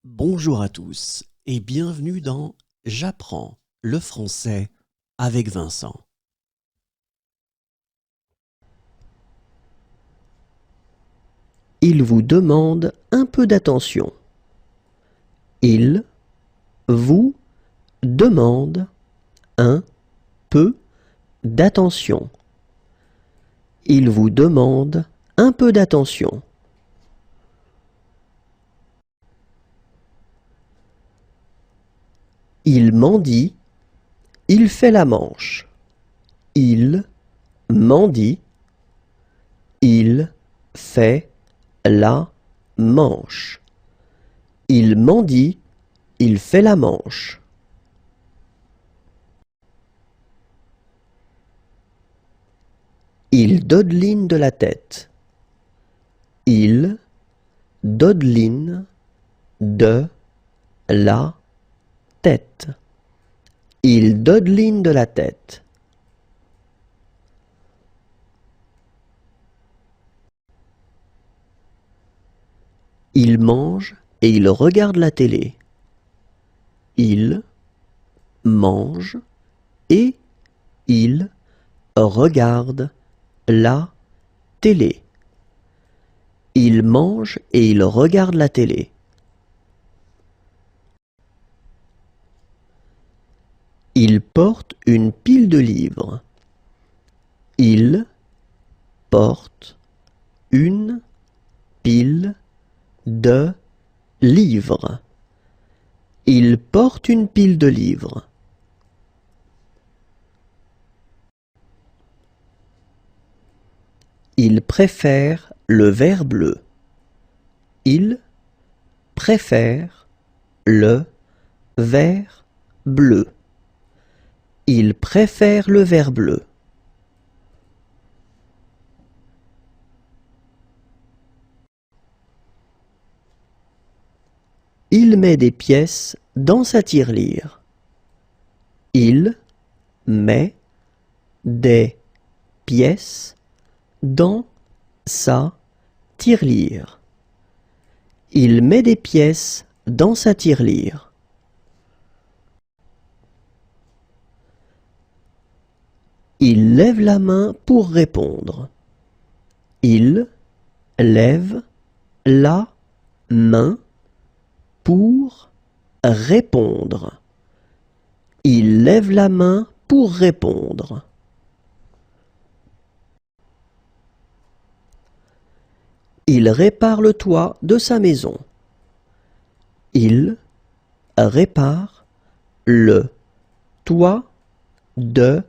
Bonjour à tous et bienvenue dans J'apprends le français avec Vincent. Il vous demande un peu d'attention. Il vous demande un peu d'attention. Il vous demande un peu d'attention. Il mendie, il fait la manche. Il mendie, il fait la manche. Il mendie, il fait la manche. Il dodeline de la tête. Il dodeline de la tête. Il dodeline de la tête. Il mange et il regarde la télé. Il mange et il regarde la télé. Il mange et il regarde la télé. Il porte une pile de livres. Il porte une pile de livres. Il porte une pile de livres. Il préfère le vert bleu. Il préfère le vert bleu. Il préfère le vert bleu. Il met des pièces dans sa tirelire. Il met des pièces dans sa tirelire. Il met des pièces dans sa tirelire. Il lève la main pour répondre. Il lève la main pour répondre. Il lève la main pour répondre. Il répare le toit de sa maison. Il répare le toit de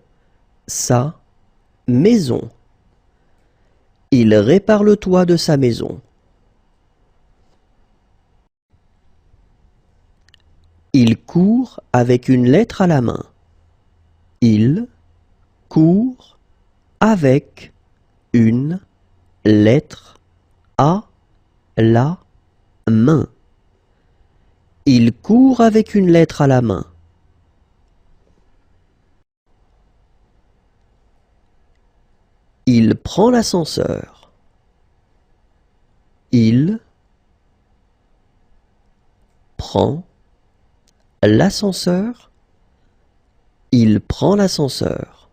sa maison. Il répare le toit de sa maison. Il court avec une lettre à la main. Il court avec une lettre à la main. Il court avec une lettre à la main. Il prend l'ascenseur. Il prend l'ascenseur. Il prend l'ascenseur.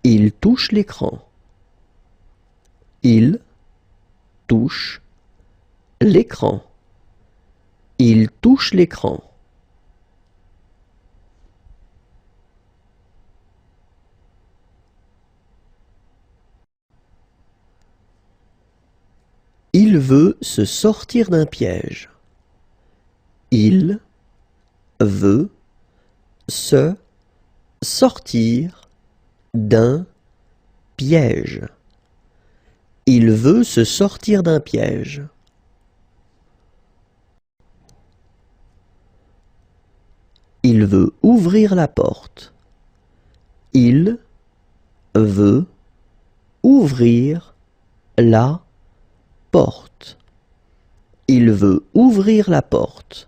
Il touche l'écran. Il touche l'écran. Il touche l'écran. Il veut se sortir d'un piège. Il veut se sortir d'un piège. Il veut se sortir d'un piège. Il veut ouvrir la porte. Il veut ouvrir la porte. Il veut ouvrir la porte.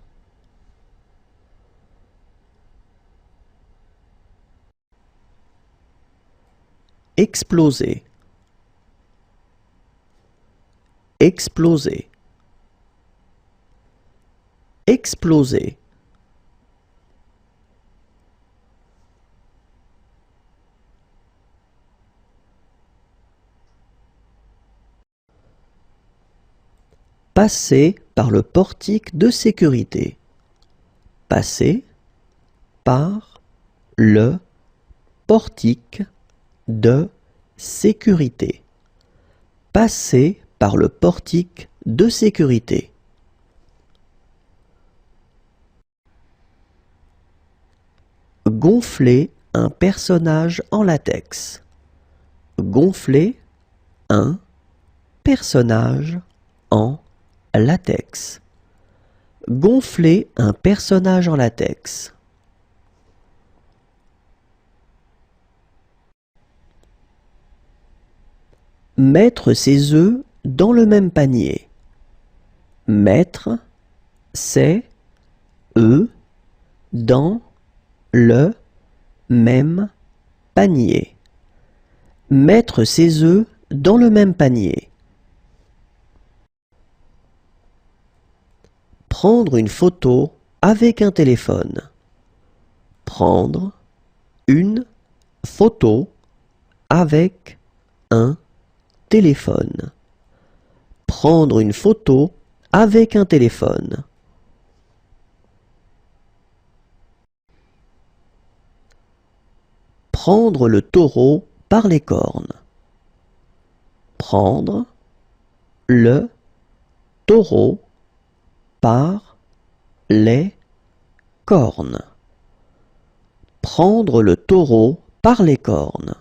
exploser, exploser, exploser. Passer par le portique de sécurité. Passer par le portique de sécurité. Passer par le portique de sécurité. Gonfler un personnage en latex. Gonfler un personnage en latex. Gonfler un personnage en latex. Mettre ses œufs dans le même panier. Mettre ses œufs dans le même panier. Mettre ses œufs dans le même panier. Prendre une photo avec un téléphone. Prendre une photo avec un téléphone. Prendre une photo avec un téléphone. Prendre le taureau par les cornes. Prendre le taureau par les cornes. Prendre le taureau par les cornes.